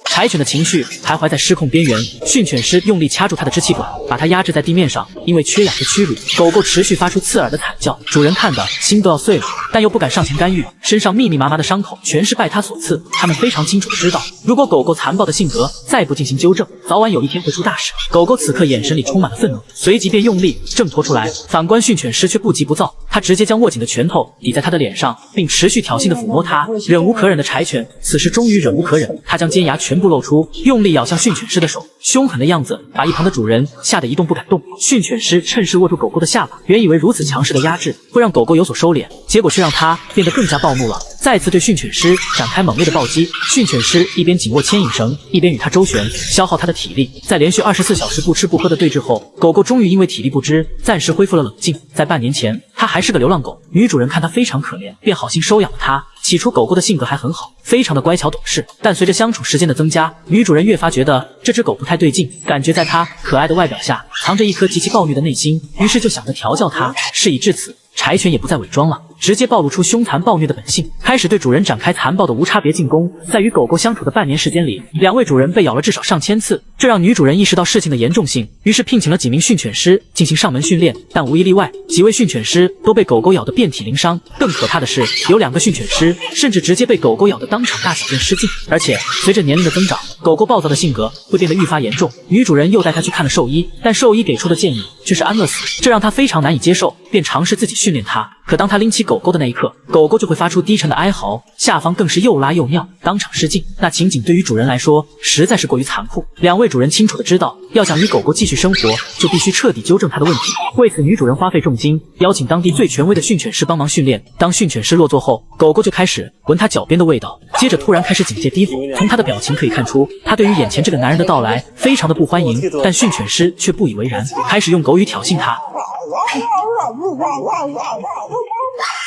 柴犬的情绪徘徊在失控边缘，训犬师用力掐住它的支气管，把它压制在地面上。因为缺氧和屈辱，狗狗持续发出刺耳的惨叫，主人看的心都要碎了，但又不敢上前干预，身上密密麻麻的伤口全是拜它所赐。他们非常清楚地知道，如果狗狗残暴的性格再不进行纠正，早晚有一天会出大事。狗狗此刻眼神里充满了愤怒，随即便用力挣脱出来。反观训犬师却不急不躁，他直接将握紧的拳头抵在他的脸上，并持续挑衅地抚摸他。忍无可忍的柴犬此时终于忍无可忍，他将尖牙全部露出，用力咬向训犬师的手，凶狠的样子把一旁的主人吓得一动不敢动。训犬师趁势握住狗狗的下巴，原以为如此强势的压制会让狗狗有所收敛，结果却让它变得更加暴怒了，再次对训犬师展开猛烈的暴击。训犬师一边紧握牵引绳，一边与他周旋，消耗他的体力。在连续24小时不吃不喝的对峙后，狗狗终于因为体力不支暂时恢复了冷静。在半年前，它还是个流浪狗，女主人看它非常可怜，便好心收养了它。起初狗狗的性格还很好，非常的乖巧懂事，但随着相处时间的增加，女主人越发觉得这只狗不太对劲，感觉在它可爱的外表下藏着一颗极其暴虐的内心，于是就想着调教它。事已至此，柴犬也不再伪装了，直接暴露出凶残暴虐的本性，开始对主人展开残暴的无差别进攻。在与狗狗相处的半年时间里，两位主人被咬了至少上千次，这让女主人意识到事情的严重性，于是聘请了几名训犬师进行上门训练，但无一例外，几位训犬师都被狗狗咬得遍体鳞伤。更可怕的是，有2个训犬师甚至直接被狗狗咬得当场大小便失禁。而且随着年龄的增长，狗狗暴躁的性格会变得愈发严重。女主人又带它去看了兽医，但兽医给出的建议却是安乐死，这让它非常难以接受，便尝试自己训练它。可当他拎起狗狗的那一刻，狗狗就会发出低沉的哀嚎，下方更是又拉又尿，当场失禁。那情景对于主人来说实在是过于残酷。2位主人清楚的知道，要想与狗狗继续生活，就必须彻底纠正它的问题。为此，女主人花费重金，邀请当地最权威的训犬师帮忙训练。当训犬师落座后，狗狗就开始闻它脚边的味道，接着突然开始警戒低吼。从它的表情可以看出，它对于眼前这个男人的到来非常的不欢迎，但训犬师却不以为然，开始用狗语挑衅他。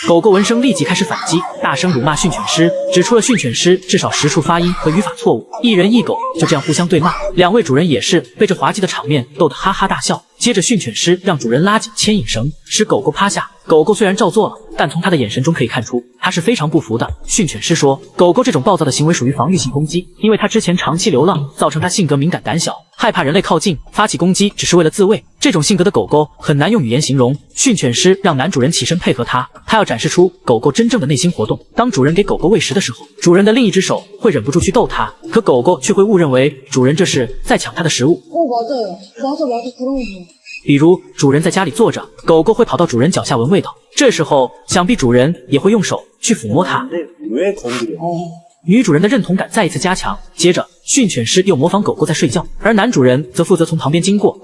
狗狗闻声立即开始反击，大声辱骂训犬师，指出了训犬师至少10处发音和语法错误。一人一狗就这样互相对骂，2位主人也是被这滑稽的场面逗得哈哈大笑。接着训犬师让主人拉紧牵引绳，使狗狗趴下。狗狗虽然照做了，但从他的眼神中可以看出，他是非常不服的。训犬师说，狗狗这种暴躁的行为属于防御性攻击，因为他之前长期流浪，造成他性格敏感胆小，害怕人类靠近，发起攻击只是为了自卫。这种性格的狗狗很难用语言形容。训犬师让男主人起身配合他，他要展示出狗狗真正的内心活动。当主人给狗狗喂食的时候，主人的另一只手会忍不住去逗它，可狗狗却会误认为主人这是在抢它的食物。比如主人在家里坐着，狗狗会跑到主人脚下闻味道，这时候想必主人也会用手去抚摸它。女主人的认同感再一次加强，接着训犬师又模仿狗狗在睡觉，而男主人则负责从旁边经过。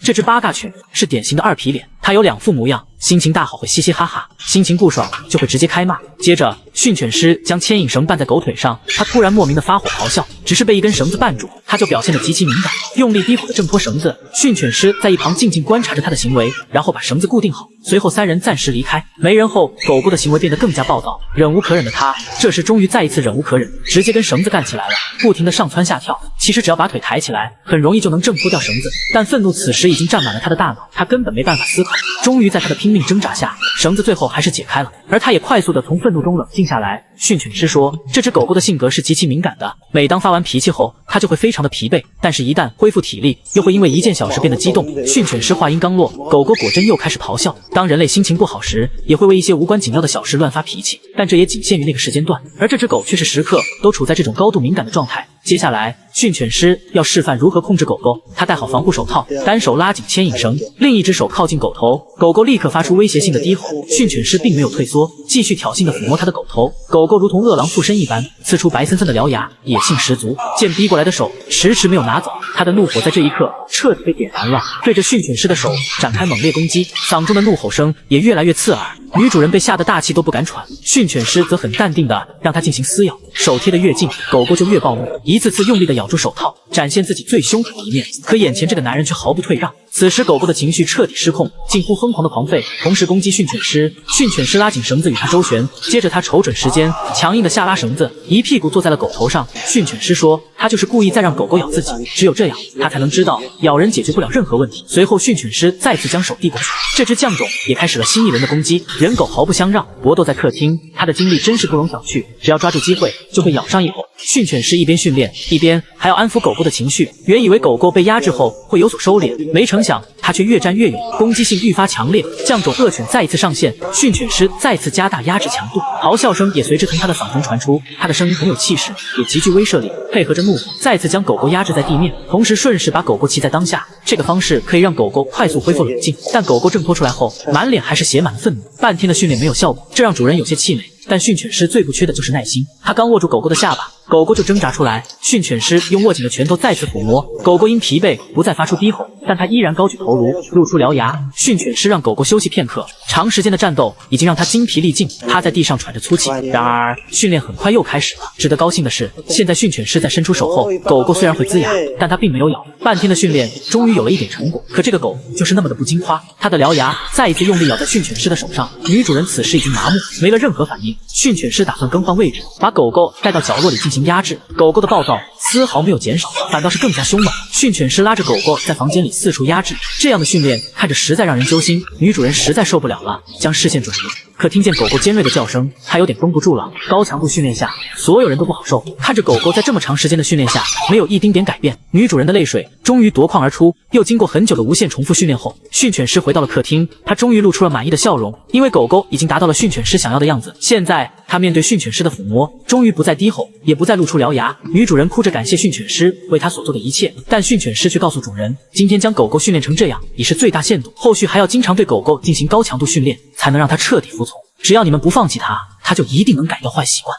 这只八嘎犬是典型的2皮脸，它有2副模样，心情大好会嘻嘻哈哈，心情不爽就会直接开骂。接着训犬师将牵引绳绊在狗腿上，它突然莫名的发火咆哮，只是被一根绳子绊住，它就表现得极其敏感，用力低吼的挣脱绳子。训犬师在一旁静静观察着它的行为，然后把绳子固定好，随后3人暂时离开。没人后，狗狗的行为变得更加暴躁，忍无可忍的它这时终于再一次忍无可忍，直接跟绳子干起来了，不停的上蹿下跳。其实只要把腿抬起来，很容易就能挣脱掉绳子，但愤怒此时已经占满了他的大脑，他根本没办法思考。终于在他的拼命挣扎下，绳子最后还是解开了，而他也快速的从愤怒中冷静下来。训犬师说，这只狗狗的性格是极其敏感的，每当发完脾气后，它就会非常的疲惫，但是一旦恢复体力，又会因为一件小事变得激动。训犬师话音刚落，狗狗果真又开始咆哮。当人类心情不好时，也会为一些无关紧要的小事乱发脾气，但这也仅限于那个时间段，而这只狗却是时刻都处在这种高度敏感的状态。接下来，训犬师要示范如何控制狗狗。他戴好防护手套，单手拉紧牵引绳，另一只手靠近狗头。狗狗立刻发出威胁性的低吼。训犬师并没有退缩，继续挑衅地抚摸他的狗头。狗狗如同饿狼附身一般，呲出白森森的獠牙，野性十足。见逼过来的手迟迟没有拿走，他的怒火在这一刻彻底被点燃了，对着训犬师的手展开猛烈攻击，嗓中的怒吼声也越来越刺耳。女主人被吓得大气都不敢喘，训犬师则很淡定地让他进行撕咬，手贴得越近，狗狗就越暴怒，一次次用力地咬住手套，展现自己最凶狠的一面。可眼前这个男人却毫不退让。此时狗狗的情绪彻底失控，近乎疯狂的狂吠，同时攻击训犬师。训犬师拉紧绳子与他周旋，接着他瞅准时间，强硬的下拉绳子，一屁股坐在了狗头上。训犬师说，他就是故意在让狗狗咬自己，只有这样，他才能知道咬人解决不了任何问题。随后，训犬师再次将手递过去，这只犟种也开始了新一轮的攻击，人狗毫不相让，搏斗在客厅，他的精力真是不容小觑，只要抓住机会就会咬上一口。训犬师一边训练，一边还要安抚狗狗的情绪。原以为狗狗被压制后会有所收敛，没成想它却越战越勇，攻击性愈发强烈。犟种恶犬再一次上线，训犬师再次加大压制强度，咆哮声也随之从他的嗓中传出。他的声音很有气势，也极具威慑力，配合着怒火，再次将狗狗压制在地面，同时顺势把狗狗骑在当下。这个方式可以让狗狗快速恢复冷静，但狗狗挣脱出来后，满脸还是写满了愤怒。半天的训练没有效果，这让主人有些气馁。但训犬师最不缺的就是耐心，他刚握住狗狗的下巴，狗狗就挣扎出来。训犬师用握紧的拳头再次抚摸，狗狗因疲惫不再发出低吼，但它依然高举头颅，露出獠牙。训犬师让狗狗休息片刻，长时间的战斗已经让它精疲力尽，趴在地上喘着粗气。然而训练很快又开始了。值得高兴的是，现在训犬师在伸出手后，狗狗虽然会龇牙，但它并没有咬。半天的训练终于有了一点成果，可这个狗就是那么的不经夸，它的獠牙再一次用力咬在训犬师的手上。女主人此时已经麻木，没了任何反应。训犬师打算更换位置，把狗狗带到角落里进行压制。狗狗的暴躁丝毫没有减少，反倒是更加凶猛。训犬师拉着狗狗在房间里四处压制，这样的训练看着实在让人揪心。女主人实在受不了了，将视线转移，可听见狗狗尖锐的叫声，她有点绷不住了。高强度训练下，所有人都不好受。看着狗狗在这么长时间的训练下没有一丁点改变，女主人的泪水终于夺眶而出。又经过很久的无限重复训练后，训犬师回到了客厅，他终于露出了满意的笑容，因为狗狗已经达到了训犬师想要的样子。现在他面对训犬师的抚摸，终于不再低吼，也不再露出獠牙。女主人哭着感谢训犬师为她所做的一切，但训犬师却告诉主人，今天将狗狗训练成这样已是最大限度，后续还要经常对狗狗进行高强度训练，才能让它彻底服从。只要你们不放弃它，它就一定能改掉坏习惯。